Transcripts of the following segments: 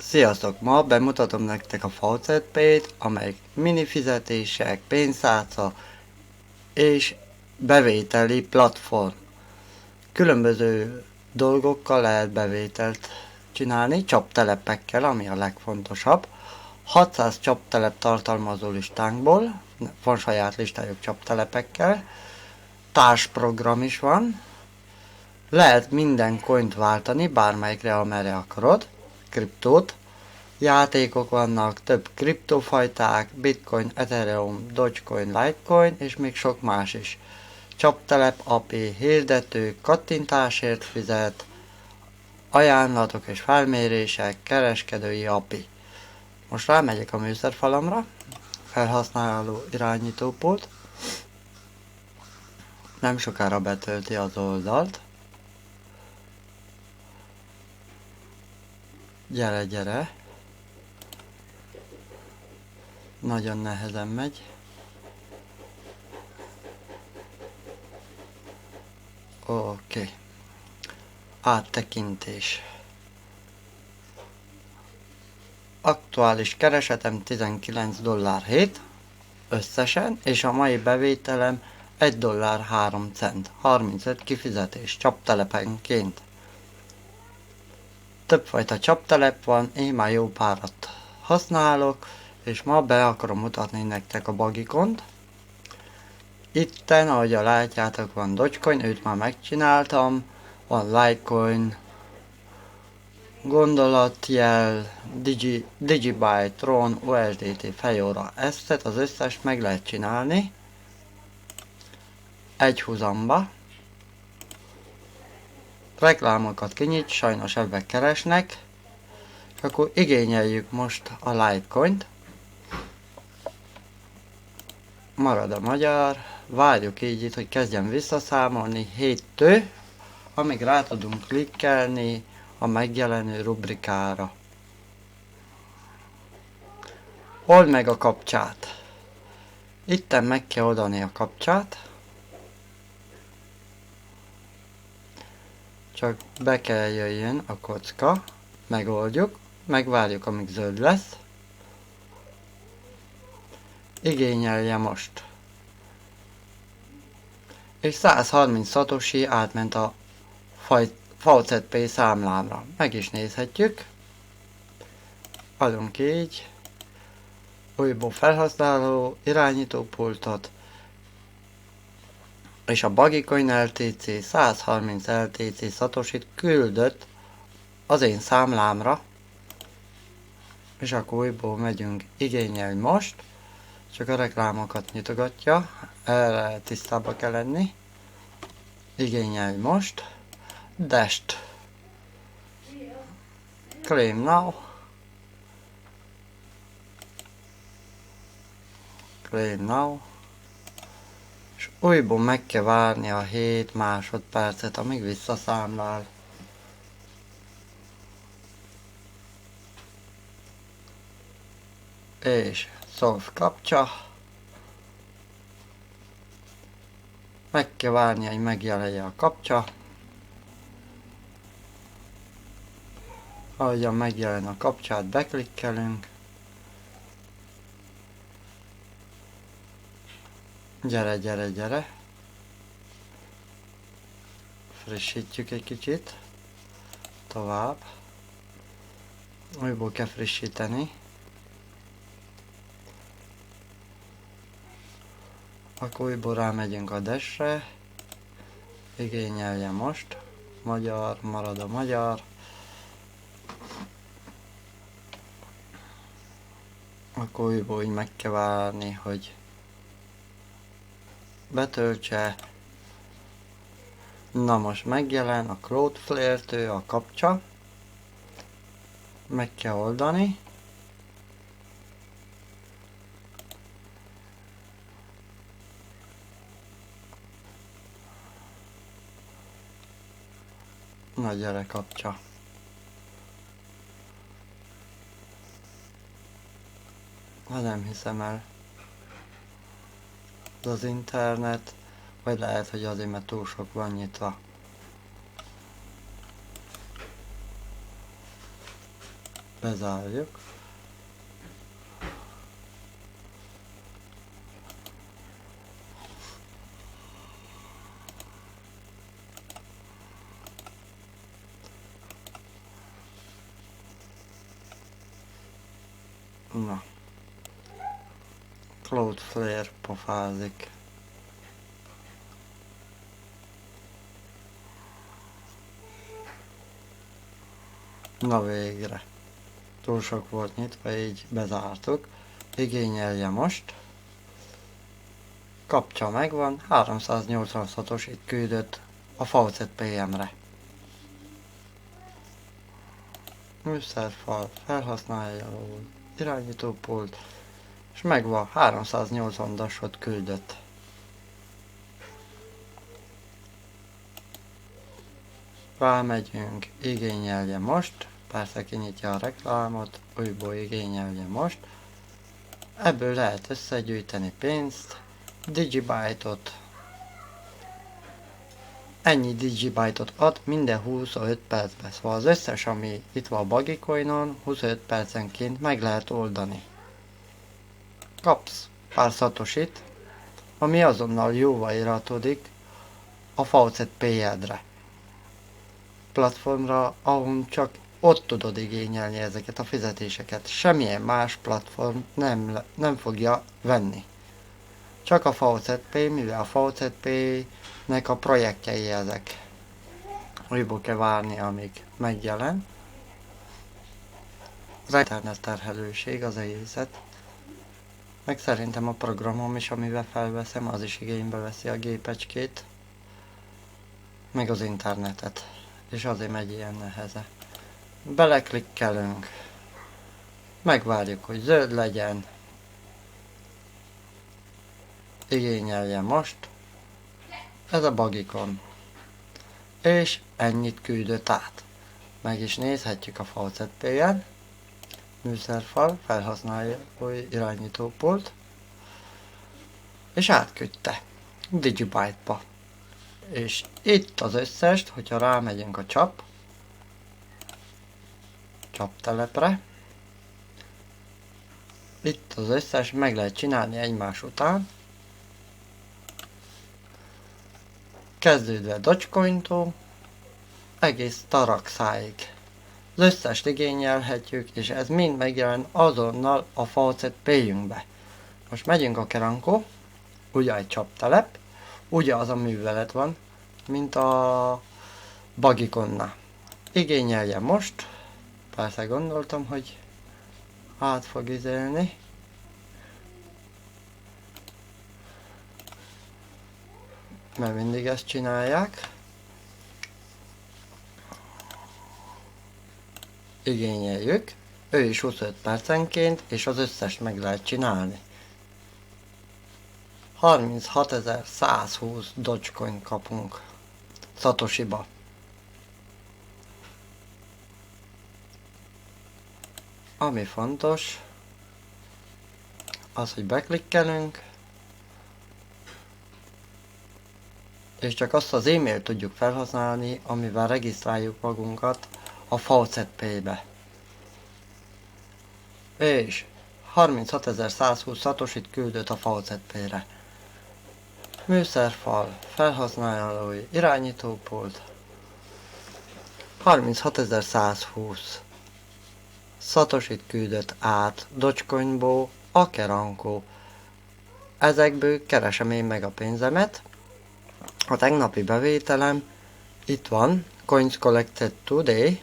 Sziasztok! Ma bemutatom nektek a Faucet-Pay-t, amely mini fizetések, pénztárca és bevételi platform. Különböző dolgokkal lehet bevételt csinálni, csaptelepekkel, ami a legfontosabb. 600 csaptelep tartalmazó listánkból, van saját listájuk csaptelepekkel, társprogram is van, lehet minden coint váltani, bármelyikre, amerre akarod, kriptót, játékok vannak, több kriptofajták, Bitcoin, Ethereum, Dogecoin, Litecoin és még sok más is. Csaptelep, API, hirdető, kattintásért fizet, ajánlatok és felmérések, kereskedői API. Most rámegyek a műszerfalamra, felhasználó irányítópult, nem sokára betölti az oldalt. Gyere, gyere! Nagyon nehezen megy. Oké. Áttekintés. Aktuális keresetem $19.07 összesen, és a mai bevételem $1.03, 35 kifizetés csaptelepenként. Többfajta csaptelep van, én már jó párat használok, és ma be akarom mutatni nektek a bagikont. Itten, ahogy látjátok, van Dogecoin, őt már megcsináltam, van Litecoin, gondolatjel, Digibyte, Tron, USDT, Fejóra, ezt az összes meg lehet csinálni egy húzamba. Reklámokat kinyit, sajnos ebben keresnek, és akkor igényeljük most a Litecoint. Marad a magyar, várjuk így itt, hogy kezdjen visszaszámolni 7-től, amíg rá tudunk klikkelni a megjelenő rubrikára. Old meg a kapcsát. Itten meg kell oldani a kapcsát. Csak be kell jöjjön a kocka, megoldjuk, megvárjuk amíg zöld lesz. Igényelje most. És 130 satoshi átment a Faucet-Pay számlámra. Meg is nézhetjük. Adunk így. Újból felhasználó irányítópultot. És a Baggycoin LTC 130 LTC satoshit küldött az én számlámra. És akkor újból megyünk igényelj most. Csak a reklámokat nyitogatja, erre tisztába kell lenni. Igényelj most. Dashed. Claim now. Claim now. És újból meg kell várni a 7 másodpercet, amíg visszaszámlál. És solve captcha. Meg kell várni, hogy megjelenje a captcha. Ahogyan megjelen a captchát, beklikkelünk. Gyere, gyere, gyere. Frissítjük egy kicsit. Tovább. Újból kell frissíteni. Akkor újból rámegyünk a Dashre. Igényelje most. Magyar, marad a magyar. Akkor újból így meg kell várni, hogy betöltse. Na most megjelen a Cloudflare-től a kapcsa. Meg kell oldani. Na gyere kapcsa. Ha nem hiszem el. Az internet, vagy lehet, hogy azért, mert túl sok van nyitva. bezárjuk. Na. Cloudflare pofázik. Na végre. Túl sok volt nyitva, így bezártuk. Igényelje most. Kapcsa megvan, 386-os itt küldött a Faucet PM-re. Műszerfal, felhasználó, irányítópult, és megvan, 380-asot küldött. Rámegyünk, igényelje most, persze kinyitja a reklámot, újból igényelje most. Ebből lehet összegyűjteni pénzt, Digibyte-ot. Ennyi Digibyte-ot ad minden 25 percben, szóval az összes, ami itt van a Bagicoinon, 25 percenként meg lehet oldani. Kapsz pár szatosit, ami azonnal jóval iratodik a Faucet Pay-edre. Platformra, ahol csak ott tudod igényelni ezeket a fizetéseket. Semmilyen más platform nem fogja venni. Csak a Faucet Pay, mivel a Faucet Pay-nek a projektjei ezek. Újból kell várni, amíg megjelen. Az internet terhelőség az egészet. Meg szerintem a programom is, amivel felveszem, az is igénybe veszi a gépecskét. Meg az internetet. És azért megy ilyen neheze. Beleklikkelünk. Megvárjuk, hogy zöld legyen. Igényelje most. Ez a Bagicon. És ennyit küldött át. Meg is nézhetjük a Faucet Pay-en. Műszerfal, felhasználó irányítópult. És átküldte. Digibyte-ba. És itt az összest, hogyha rámegyünk a csaptelepre, itt az összes meg lehet csinálni egymás után, kezdődve Dogecoin-tól egész Taraxáig. Az összest igényelhetjük, és ez mind megjelen azonnal a Faucet Pay-ünkbe. Most megyünk a Keranko, ugye egy csaptelep, ugye az a művelet van, mint a Bagiconnál. Igényelje most, persze gondoltam, hogy át fog izélni. Mert mindig ezt csinálják. Igényeljük, ő is 25 percenként, és az összest meg lehet csinálni. 36.120 Dogecoin kapunk Satoshiba. Ami fontos, az, hogy beklikkelünk, és csak azt az e-mailt tudjuk felhasználni, amivel regisztráljuk magunkat a Faucet Pay-be. És 36.120 Satoshit küldött a Faucet Pay-re. Műszerfal, felhasználói irányítópult, 36.120 Satoshit küldött át Dogecoinból a Keranko. Ezekből keresem én meg a pénzemet. A tegnapi bevételem itt van, Coins Collected Today.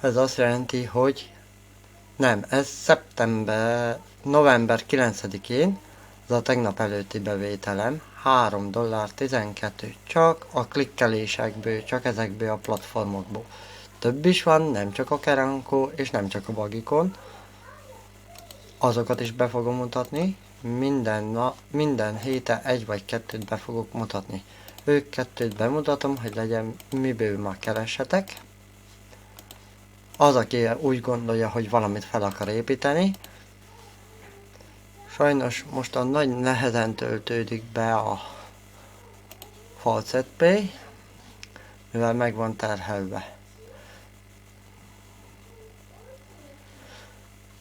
Ez azt jelenti, hogy nem, ez november 9-én, ez a tegnap előtti bevételem, $3.12 csak a klikkelésekből, csak ezekből a platformokból. Több is van, nem csak a Keranko és nem csak a Bagicon. Azokat is be fogom mutatni. Minden héten egy vagy kettőt be fogok mutatni. Ők kettőt bemutatom, hogy legyen miből ma keressetek. Az, aki úgy gondolja, hogy valamit fel akar építeni. Sajnos mostan nagy nehezen töltődik be a Faucet Pay, mivel meg van terhelve.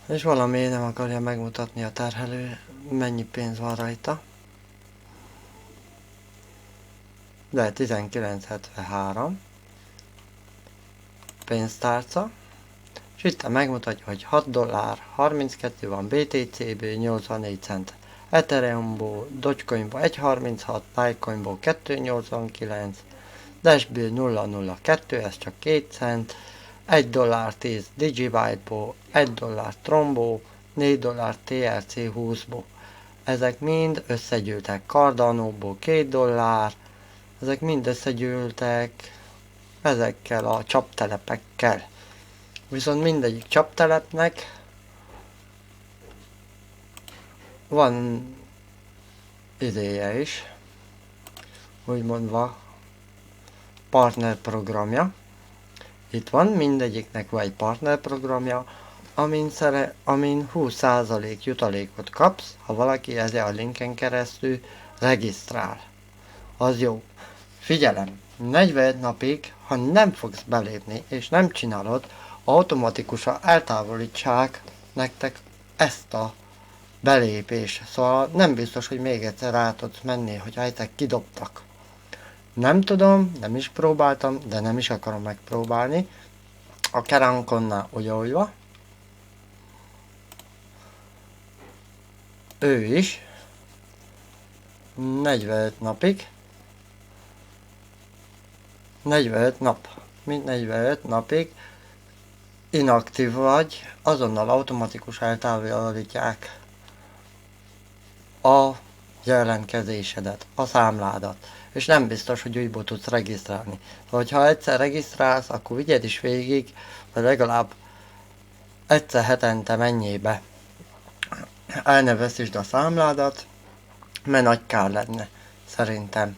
És valami nem akarja megmutatni a terhelő, mennyi pénz van rajta. De 1973 pénztárca, és itt megmutatja, hogy 6 dollár 32 van BTC-ből 84 cent, Ethereumból, Dogecoinból 1,36, Litecoinból 2,89, Dashből 0,02, ez csak 2 cent, 1 dollár 10 Digibyte-ból, 1 dollár Tromból, 4 dollár TRC 20-ból. Ezek mind összegyűltek Cardano-ból 2 dollár, ezek mind összegyűltek ezekkel a csaptelepekkel. Viszont mindegyik csaptelepnek van idéje is, úgy mondva partnerprogramja. Itt van, mindegyiknek van egy partnerprogramja, amin 20% jutalékot kapsz, ha valaki ezen a linken keresztül regisztrál. Az jó. Figyelem, 45 napig, ha nem fogsz belépni és nem csinálod, automatikusan eltávolítsák nektek ezt a belépést. Szóval nem biztos, hogy még egyszer rá tudsz menni, hogy egyszer kidobtak. Nem tudom, nem is próbáltam, de nem is akarom megpróbálni. A Kerankonnál ugyanúgy van. Ő is 45 napig. 45 nap. Mint 45 napig inaktív vagy, azonnal automatikus eltávolítják a jelentkezésedet, a számládat. És nem biztos, hogy újból tudsz regisztrálni. Vagy ha egyszer regisztrálsz, akkor vigyed is végig, vagy legalább egyszer hetente mennyibe el ne veszítsd a számládat, mert nagy kár lenne, szerintem.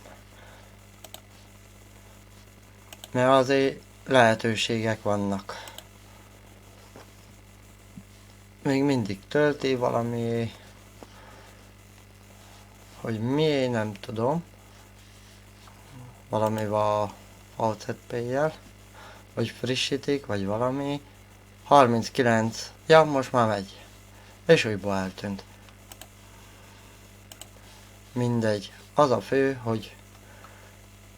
Mert azért lehetőségek vannak. Még mindig tölti valami, hogy miért nem tudom. Valamivel AucetPay-jel, vagy frissítik, vagy valami. 39, ja most már megy. És újból eltűnt. Mindegy. Az a fő, hogy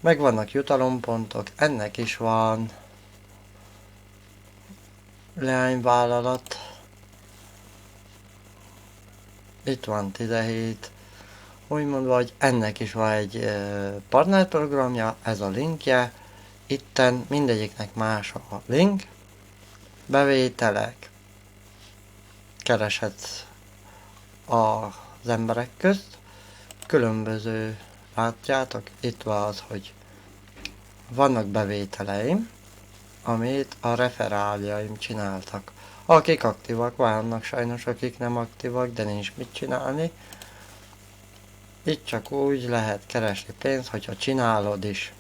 megvannak jutalompontok, ennek is van leányvállalat. Itt van 17. Úgy mondva, hogy ennek is van egy partnerprogramja, ez a linkje. Itten mindegyiknek más a link. Bevételek. Kereshetsz az emberek közt. Különböző, látjátok, itt van az, hogy vannak bevételeim, amit a referáljaim csináltak. Akik aktívak, vannak sajnos, akik nem aktívak, de nincs mit csinálni. Itt csak úgy lehet keresni pénzt, hogyha csinálod is.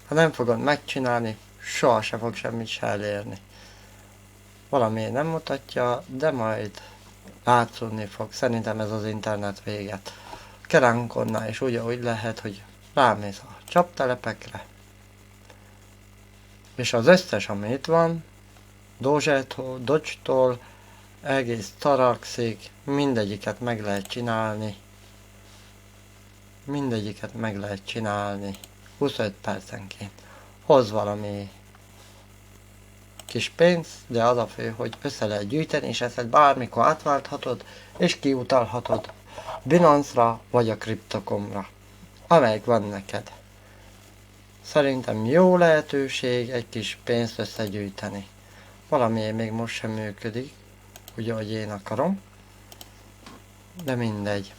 Ha nem fogod megcsinálni, soha se fog semmit se elérni. Valamiért nem mutatja, de majd látszódni fog. Szerintem ez az internet véget. Kerankonnál is úgy lehet, hogy rámész a csaptelepekre, és az összes, ami itt van, Doge-tól egész Taraxig, mindegyiket meg lehet csinálni. Mindegyiket meg lehet csinálni 25 percenként. Hoz valami kis pénz, de az a fő, hogy össze lehet gyűjteni, és ezt bármikor átválthatod, és kiutalhatod Binance-ra, vagy a Crypto.com-ra, amelyik van neked. Szerintem jó lehetőség egy kis pénzt összegyűjteni. Valamiért még most sem működik, úgy, ahogy én akarom, de mindegy.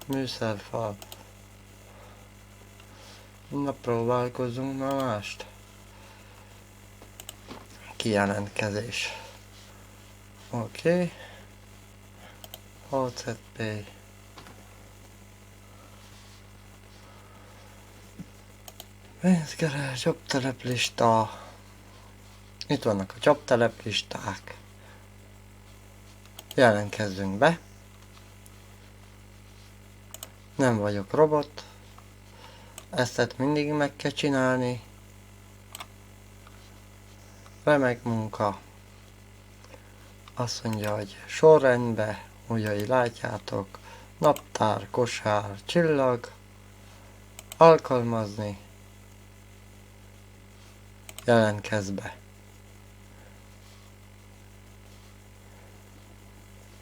Műszerfal. Na, próbálkozzunk már mást. Kijelentkezés. Oké. AucetPay. Pénzkeres, csapteleplista. Itt vannak a csapteleplisták. Jelentkezzünk be. Nem vagyok robot. Ezt mindig meg kell csinálni. remek munka. Azt mondja, hogy sorrendbe, ugye látjátok, naptár, kosár, csillag, alkalmazni, jelentkezz be.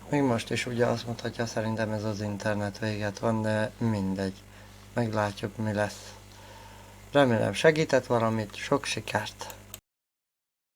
Még most is ugye azt mutatja, szerintem ez az internet véget van, de mindegy. Meglátjuk, mi lesz. Remélem segített valamit, sok sikert!